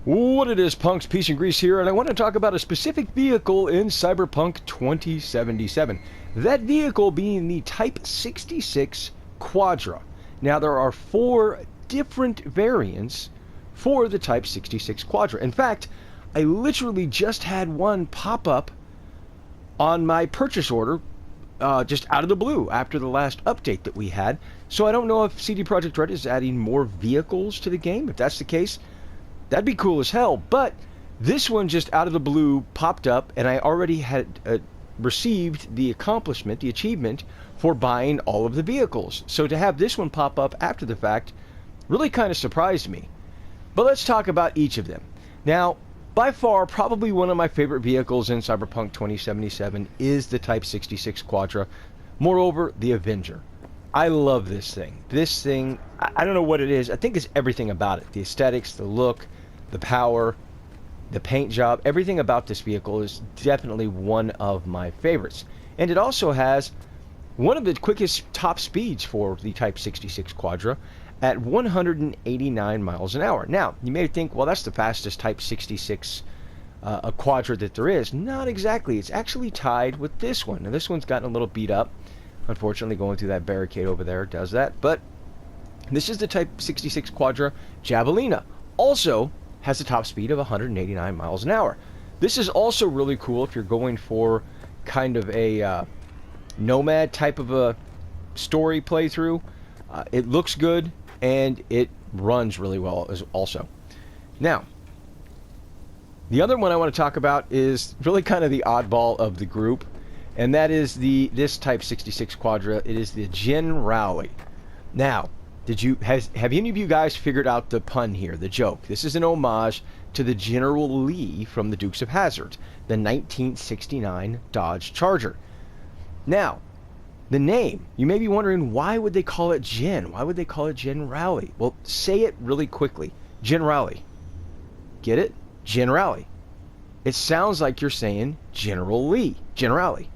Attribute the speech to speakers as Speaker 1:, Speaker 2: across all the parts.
Speaker 1: What it is, punks, peace and grease here, and I want to talk about a specific vehicle in Cyberpunk 2077. That vehicle being the Type 66 Quadra. Now, there are 4 different variants for the Type 66 Quadra. In fact, I literally just had one pop up on my purchase order just out of the blue after the last update that we had. So I don't know if CD Projekt Red is adding more vehicles to the game. If that's the case, that'd be cool as hell. But this one just out of the blue popped up, and I already had received the accomplishment, the achievement, for buying all of the vehicles. So to have this one pop up after the fact really kind of surprised me. But let's talk about each of them. Now, by far, probably one of my favorite vehicles in Cyberpunk 2077 is the Type 66 Quadra. Moreover, the Avenger. I love this thing. This thing, I don't know what it is. I think it's everything about it. The aesthetics, the look, the power, the paint job. Everything about this vehicle is definitely one of my favorites. And it also has one of the quickest top speeds for the Type 66 Quadra at 189 miles an hour. Now, you may think, well, that's the fastest Type 66 a Quadra that there is. Not exactly. It's actually tied with this one. Now, this one's gotten a little beat up. Unfortunately, going through that barricade over there does that. But this is the Type 66 Quadra Javelina. Also has a top speed of 189 miles an hour. This is also really cool if you're going for kind of a nomad type of a story playthrough. It looks good, and it runs really well as also. Now, the other one I want to talk about is really kind of the oddball of the group, and that is this Type 66 Quadra. It is the Jin Rowley. Now, have any of you guys figured out the pun here, the joke? This is an homage to the General Lee from the Dukes of Hazzard, the 1969 Dodge Charger. Now, the name, you may be wondering, why would they call it Jin? Why would they call it Jin Rowley? Well, say it really quickly. Jin Rowley. Get it? Jin Rowley. It sounds like you're saying General Lee. Jin Rowley.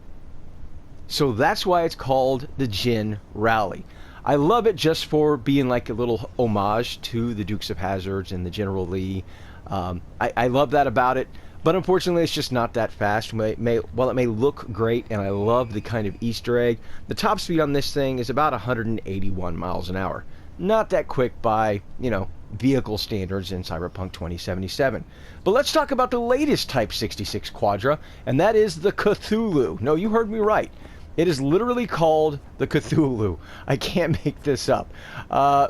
Speaker 1: So that's why it's called the Jin Rowley. I love it just for being like a little homage to the Dukes of Hazzard and the General Lee. I love that about it. But unfortunately, it's just not that fast. While it may look great, and I love the kind of Easter egg, the top speed on this thing is about 181 miles an hour. Not that quick by, vehicle standards in Cyberpunk 2077. But let's talk about the latest Type 66 Quadra, and that is the Cthulhu. No, you heard me right. It is literally called the Cthulhu. I can't make this up.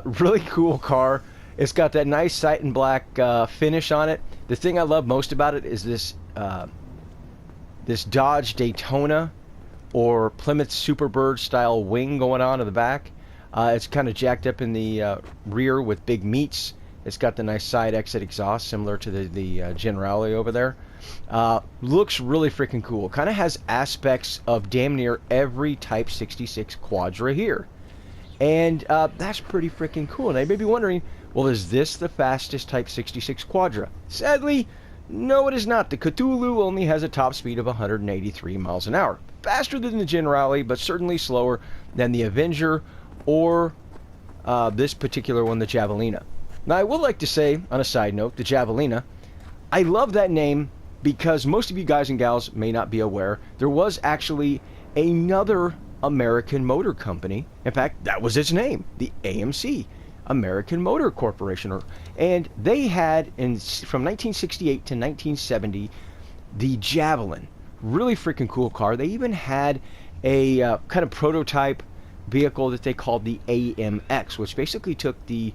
Speaker 1: Really cool car. It's got that nice satin black finish on it. The thing I love most about it is this Dodge Daytona or Plymouth Superbird style wing going on in the back. It's kind of jacked up in the rear with big meats. It's got the nice side exit exhaust similar to the Jin Rowley over there. Looks really freaking cool. Kind of has aspects of damn near every Type 66 Quadra here. And that's pretty freaking cool. And I may be wondering, well, is this the fastest Type 66 Quadra? Sadly, no, it is not. The Cthulhu only has a top speed of 183 miles an hour. Faster than the Jin Rowley, but certainly slower than the Avenger or this particular one, the Javelina. Now, I would like to say, on a side note, the Javelina, I love that name because most of you guys and gals may not be aware, there was actually another American motor company. In fact, that was its name, the AMC. American Motor Corporation, and they had from 1968 to 1970 the Javelin. Really freaking cool car. They even had a kind of prototype vehicle that they called the AMX, which basically took the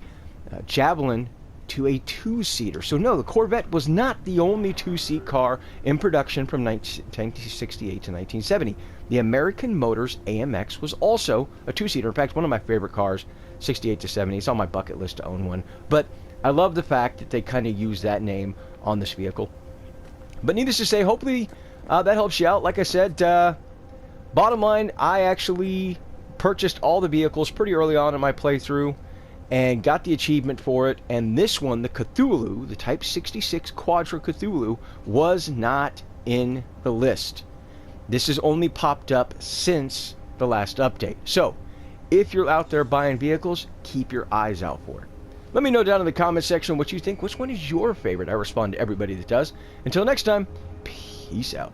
Speaker 1: Javelin to a 2-seater. So no, the Corvette was not the only 2-seat car in production from 1968 to 1970. The American Motors AMX was also a 2-seater. In fact, one of my favorite cars, 68 to 70. It's on my bucket list to own one. But I love the fact that they kind of use that name on this vehicle. But needless to say, hopefully that helps you out. Like I said, bottom line, I actually purchased all the vehicles pretty early on in my playthrough and got the achievement for it. And this one, the Cthulhu, the Type 66 Quadra Cthulhu, was not in the list. This has only popped up since the last update. So, if you're out there buying vehicles, keep your eyes out for it. Let me know down in the comment section what you think. Which one is your favorite? I respond to everybody that does. Until next time, peace out.